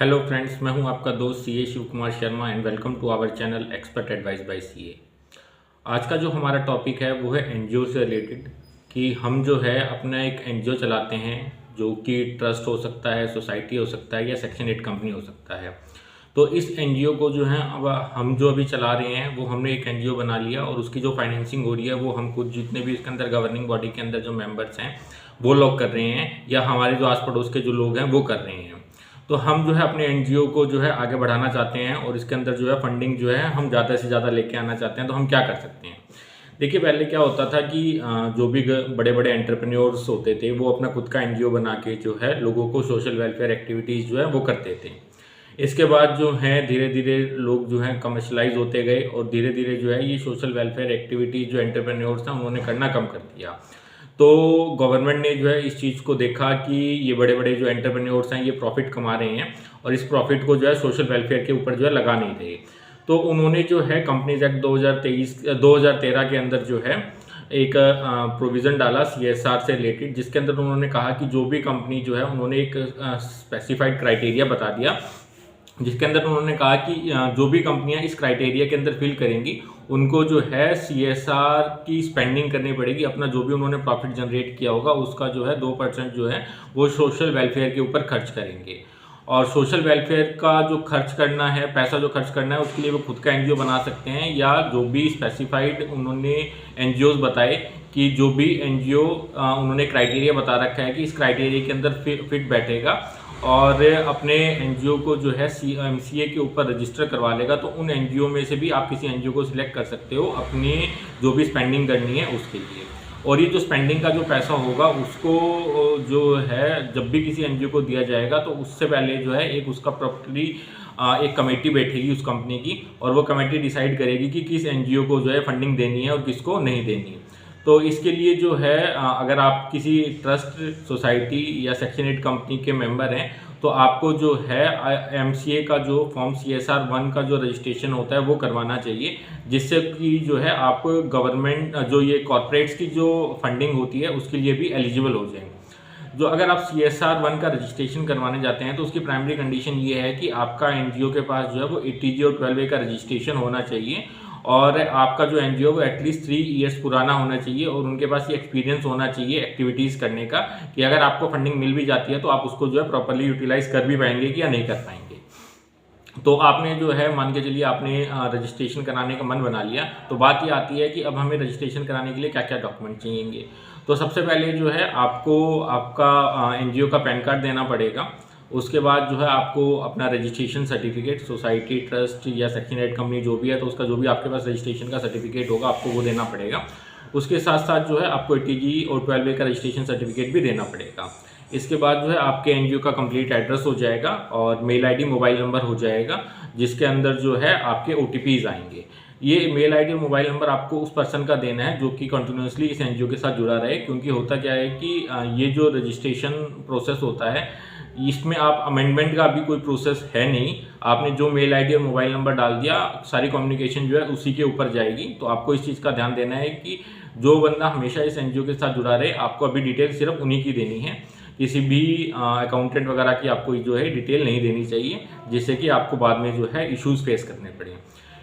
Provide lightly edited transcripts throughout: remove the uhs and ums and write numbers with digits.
Hello friends, मैं हूं आपका दोस्त CA Shiv Kumar Sharma and welcome to our channel expert advice by CA. आज का जो हमारा टॉपिक है वो है एनजीओ से रिलेटेड कि हम जो है अपना एक एनजीओ चलाते हैं जो कि ट्रस्ट हो सकता है, सोसाइटी हो सकता है या सेक्शन 8 कंपनी हो सकता है। तो इस एनजीओ को जो है अब हम जो अभी चला रहे हैं वो हमने एक एनजीओ बना लिया और उसकी जो फाइनेंसिंग हो रही है वो हम खुद जितने भी इसके अंदर गवर्निंग बॉडी के अंदर जो मेंबर्स हैं वो लोग कर रहे हैं या हमारे जो आस पड़ोस के जो लोग हैं वो कर रहे हैं। तो हम जो है अपने एनजीओ को जो है आगे बढ़ाना चाहते हैं और इसके अंदर जो है फंडिंग जो है हम ज़्यादा से ज़्यादा लेके आना चाहते हैं। तो हम क्या कर सकते हैं? देखिए, पहले क्या होता था कि जो भी बड़े बड़े एंटरप्रेन्योर्स होते थे वो अपना खुद का एनजीओ बना के जो है लोगों को सोशल वेलफेयर एक्टिविटीज़ जो है वो करते थे। इसके बाद जो है धीरे धीरे लोग जो है कमर्शलाइज होते गए और धीरे धीरे जो है ये सोशल वेलफेयर एक्टिविटीज़ जो एंटरप्रेन्योर्स हैं उन्होंने करना कम कर दिया। तो गवर्नमेंट ने जो है इस चीज़ को देखा कि ये बड़े बड़े जो एंटरप्रेन्योर्स हैं ये प्रॉफिट कमा रहे हैं और इस प्रॉफिट को जो है सोशल वेलफेयर के ऊपर जो है लगा नहीं रहे। तो उन्होंने जो है कंपनीज एक्ट 2013 के अंदर जो है एक प्रोविज़न डाला सीएसआर से रिलेटेड, जिसके अंदर उन्होंने कहा कि जो भी कंपनी जो है उन्होंने एक स्पेसिफाइड क्राइटेरिया बता दिया, जिसके अंदर उन्होंने कहा कि जो भी कंपनियां इस क्राइटेरिया के अंदर फिल करेंगी उनको जो है सीएसआर की स्पेंडिंग करनी पड़ेगी। अपना जो भी उन्होंने प्रॉफिट जनरेट किया होगा उसका जो है 2% जो है वो सोशल वेलफेयर के ऊपर खर्च करेंगे। और सोशल वेलफेयर का जो खर्च करना है, पैसा जो खर्च करना है, उसके लिए वो खुद का एनजीओ बना सकते हैं या जो भी स्पेसिफाइड उन्होंने एनजीओज बताए कि जो भी एनजीओ उन्होंने क्राइटेरिया बता रखा है कि इस क्राइटेरिया के अंदर फिट बैठेगा और अपने एनजीओ को जो है एमसीए के ऊपर रजिस्टर करवा लेगा, तो उन एनजीओ में से भी आप किसी एनजीओ को सिलेक्ट कर सकते हो अपनी जो भी स्पेंडिंग करनी है उसके लिए। और ये जो स्पेंडिंग का जो पैसा होगा उसको जो है जब भी किसी एनजीओ को दिया जाएगा तो उससे पहले जो है एक उसका प्रॉपर्ली एक कमेटी बैठेगी उस कंपनी की और वो कमेटी डिसाइड करेगी कि किस एनजीओ को जो है फंडिंग देनी है और किसको नहीं देनी है। तो इसके लिए जो है अगर आप किसी ट्रस्ट, सोसाइटी या सेक्शन 8 कंपनी के मेंबर हैं तो आपको जो है एमसीए का जो फॉर्म CSR 1 का जो रजिस्ट्रेशन होता है वो करवाना चाहिए, जिससे कि जो है आप गवर्नमेंट जो ये कॉर्पोरेट्स की जो फंडिंग होती है उसके लिए भी एलिजिबल हो जाएंगे। जो अगर आप CSR 1 का रजिस्ट्रेशन करवाने जाते हैं तो उसकी प्राइमरी कंडीशन ये है कि आपका एनजीओ के पास जो है वो 80G और 12A का रजिस्ट्रेशन होना चाहिए और आपका जो एनजीओ वो एटलीस्ट 3 ईयर्स पुराना होना चाहिए और उनके पास ये एक्सपीरियंस होना चाहिए एक्टिविटीज़ करने का कि अगर आपको फंडिंग मिल भी जाती है तो आप उसको जो है प्रॉपरली यूटिलाइज कर भी पाएंगे कि या नहीं कर पाएंगे। तो आपने जो है मान के चलिए आपने रजिस्ट्रेशन कराने का मन बना लिया, तो बात ये आती है कि अब हमें रजिस्ट्रेशन कराने के लिए क्या क्या डॉक्यूमेंट चाहिए। तो सबसे पहले जो है आपको आपका एनजीओ का पैन कार्ड देना पड़ेगा। उसके बाद जो है आपको अपना रजिस्ट्रेशन सर्टिफिकेट, सोसाइटी, ट्रस्ट या सेक्शन 8 कंपनी जो भी है तो उसका जो भी आपके पास रजिस्ट्रेशन का सर्टिफिकेट होगा आपको वो देना पड़ेगा। उसके साथ साथ जो है आपको 80G और 12A का रजिस्ट्रेशन सर्टिफिकेट भी देना पड़ेगा। इसके बाद जो है आपके एनजीओ का कंप्लीट एड्रेस हो जाएगा और मेल आईडी, मोबाइल नंबर हो जाएगा, जिसके अंदर जो है आपके OTPs आएंगे। ये मेल आईडी और मोबाइल नंबर आपको उस पर्सन का देना है जो कि कंटिन्यूसली इस एनजीओ के साथ जुड़ा रहे, क्योंकि होता क्या है कि ये जो रजिस्ट्रेशन प्रोसेस होता है इसमें आप अमेंडमेंट का अभी कोई प्रोसेस है नहीं। आपने जो मेल आईडी और मोबाइल नंबर डाल दिया, सारी कम्युनिकेशन जो है उसी के ऊपर जाएगी। तो आपको इस चीज़ का ध्यान देना है कि जो बंदा हमेशा इस एनजीओ के साथ जुड़ा रहे आपको अभी डिटेल सिर्फ उन्हीं की देनी है, किसी भी अकाउंटेंट वगैरह की आपको जो है डिटेल नहीं देनी चाहिए, जिससे कि आपको बाद में जो है इश्यूज फेस करने पड़े।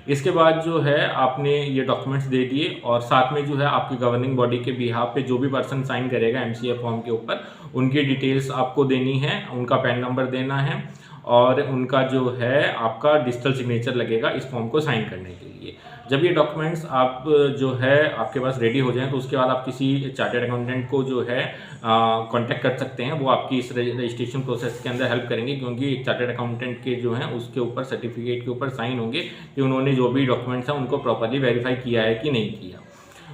इसके बाद जो है आपने ये डॉक्यूमेंट्स दे दिए और साथ में जो है आपकी गवर्निंग बॉडी के बिहाफ पे जो भी पर्सन साइन करेगा एमसीए फॉर्म के ऊपर उनकी डिटेल्स आपको देनी है, उनका पैन नंबर देना है और उनका जो है आपका डिजिटल सिग्नेचर लगेगा इस फॉर्म को साइन करने के लिए। जब ये डॉक्यूमेंट्स आप जो है आपके पास रेडी हो जाएं तो उसके बाद आप किसी चार्टर्ड अकाउंटेंट को जो है कांटेक्ट कर सकते हैं। वो आपकी इस रजिस्ट्रेशन प्रोसेस के अंदर हेल्प करेंगे, क्योंकि चार्टर्ड अकाउंटेंट के जो हैं उसके ऊपर सर्टिफिकेट के ऊपर साइन होंगे कि उन्होंने जो भी डॉक्यूमेंट्स हैं उनको प्रॉपरली वेरीफाई किया है कि नहीं किया।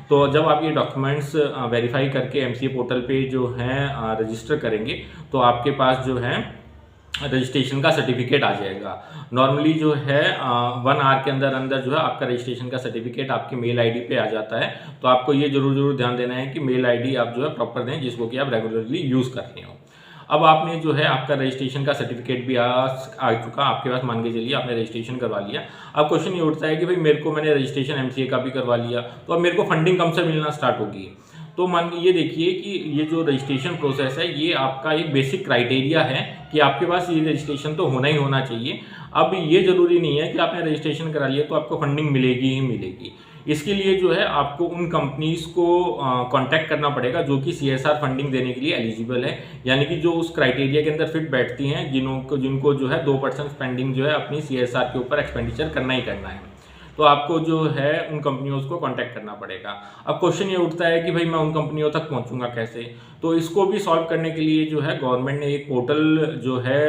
तो जब आप ये डॉक्यूमेंट्स वेरीफाई करके एमसीए पोर्टल पे जो हैं रजिस्टर करेंगे तो आपके पास जो है रजिस्ट्रेशन का सर्टिफिकेट आ जाएगा। नॉर्मली जो है 1 आवर के अंदर अंदर जो है आपका रजिस्ट्रेशन का सर्टिफिकेट आपकी मेल आईडी पे आ जाता है। तो आपको ये जरूर ध्यान देना है कि मेल आईडी आप जो है प्रॉपर दें जिसको कि आप रेगुलरली यूज़ कर रहे हो। अब आपने जो है आपका रजिस्ट्रेशन का सर्टिफिकेट भी आ चुका आपके पास, मान के चलिए आपने रजिस्ट्रेशन करवा लिया। अब क्वेश्चन ये उठता है कि भाई मैंने रजिस्ट्रेशन एमसीए का भी करवा लिया तो अब मेरे को फंडिंग कम से मिलना स्टार्ट होगी। तो मान ये देखिए कि ये जो रजिस्ट्रेशन प्रोसेस है ये आपका एक बेसिक क्राइटेरिया है कि आपके पास ये रजिस्ट्रेशन तो होना ही होना चाहिए। अब ये ज़रूरी नहीं है कि आपने रजिस्ट्रेशन करा लिया तो आपको फंडिंग मिलेगी ही मिलेगी। इसके लिए जो है आपको उन कंपनीज़ को कांटेक्ट करना पड़ेगा जो कि CSR फंडिंग देने के लिए एलिजिबल है, यानी कि जो उस क्राइटेरिया के अंदर फिट बैठती हैं, जिनको जो है 2% स्पेंडिंग जो है अपनी CSR के ऊपर एक्सपेंडिचर करना ही करना है। तो आपको जो है उन कंपनियों को कांटेक्ट करना पड़ेगा। अब क्वेश्चन ये उठता है कि भाई मैं उन कंपनियों तक पहुंचूंगा कैसे? तो इसको भी सॉल्व करने के लिए जो है गवर्नमेंट ने एक पोर्टल जो है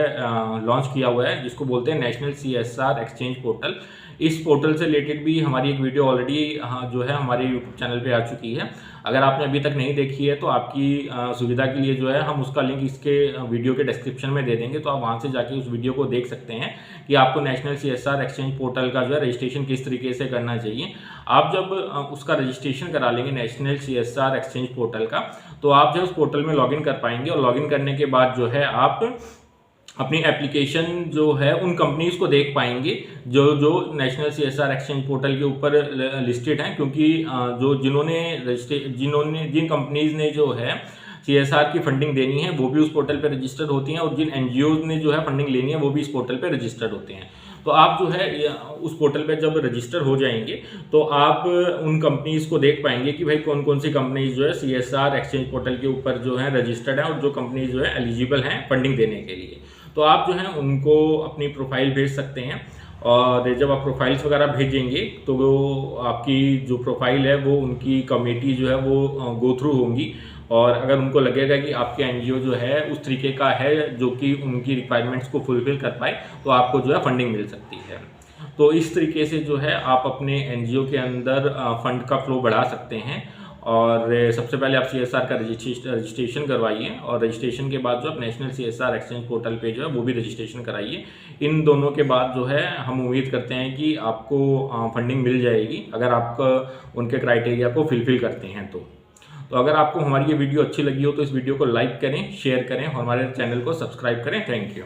लॉन्च किया हुआ है जिसको बोलते हैं नेशनल CSR एक्सचेंज पोर्टल। इस पोर्टल से रिलेटेड भी हमारी एक वीडियो ऑलरेडी जो है हमारे यूट्यूब चैनल पे आ चुकी है। अगर आपने अभी तक नहीं देखी है तो आपकी सुविधा के लिए जो है हम उसका लिंक इसके वीडियो के डिस्क्रिप्शन में दे देंगे, तो आप वहां से जाके उस वीडियो को देख सकते हैं कि आपको नेशनल CSR एक्सचेंज पोर्टल का जो है रजिस्ट्रेशन किस तरीके से करना चाहिए। आप जब उसका रजिस्ट्रेशन करा लेंगे नेशनल CSR एक्सचेंज पोर्टल का, तो आप जो उस पोर्टल में लॉगिन कर पाएंगे और लॉगिन करने के बाद जो है आप अपनी एप्लीकेशन जो है उन कंपनीज को देख पाएंगे जो नेशनल CSR एक्सचेंज पोर्टल के ऊपर लिस्टेड हैं, क्योंकि जिन कंपनीज ने जो है CSR की फंडिंग देनी है वो भी उस पोर्टल पे रजिस्टर्ड होती हैं और जिन NGOs ने जो है फंडिंग लेनी है वो भी इस पोर्टल पे रजिस्टर्ड होते हैं। तो आप जो है उस पोर्टल पे जब रजिस्टर हो जाएंगे तो आप उन कंपनीज को देख पाएंगे कि भाई कौन कौन सी कंपनीज जो है CSR एक्सचेंज पोर्टल के ऊपर जो है रजिस्टर्ड है और जो कंपनीज जो है एलिजिबल हैं फंडिंग देने के लिए। तो आप जो है उनको अपनी प्रोफाइल भेज सकते हैं और जब आप प्रोफाइल्स वगैरह भेजेंगे तो वो आपकी जो प्रोफाइल है वो उनकी कमेटी जो है वो गो थ्रू होंगी और अगर उनको लगेगा कि आपके NGO जो है उस तरीके का है जो कि उनकी रिक्वायरमेंट्स को फुलफिल कर पाए तो आपको जो है फंडिंग मिल सकती है। तो इस तरीके से जो है आप अपने NGO के अंदर फंड का फ्लो बढ़ा सकते हैं। और सबसे पहले आप CSR का रजिस्ट्रेशन करवाइए और रजिस्ट्रेशन के बाद जो आप नेशनल CSR एक्सचेंज पोर्टल पे जो है वो भी रजिस्ट्रेशन कराइए। इन दोनों के बाद जो है हम उम्मीद करते हैं कि आपको फंडिंग मिल जाएगी अगर आप उनके क्राइटेरिया को फिलफिल करते हैं तो अगर आपको हमारी ये वीडियो अच्छी लगी हो तो इस वीडियो को लाइक करें, शेयर करें और हमारे चैनल को सब्सक्राइब करें। Thank you.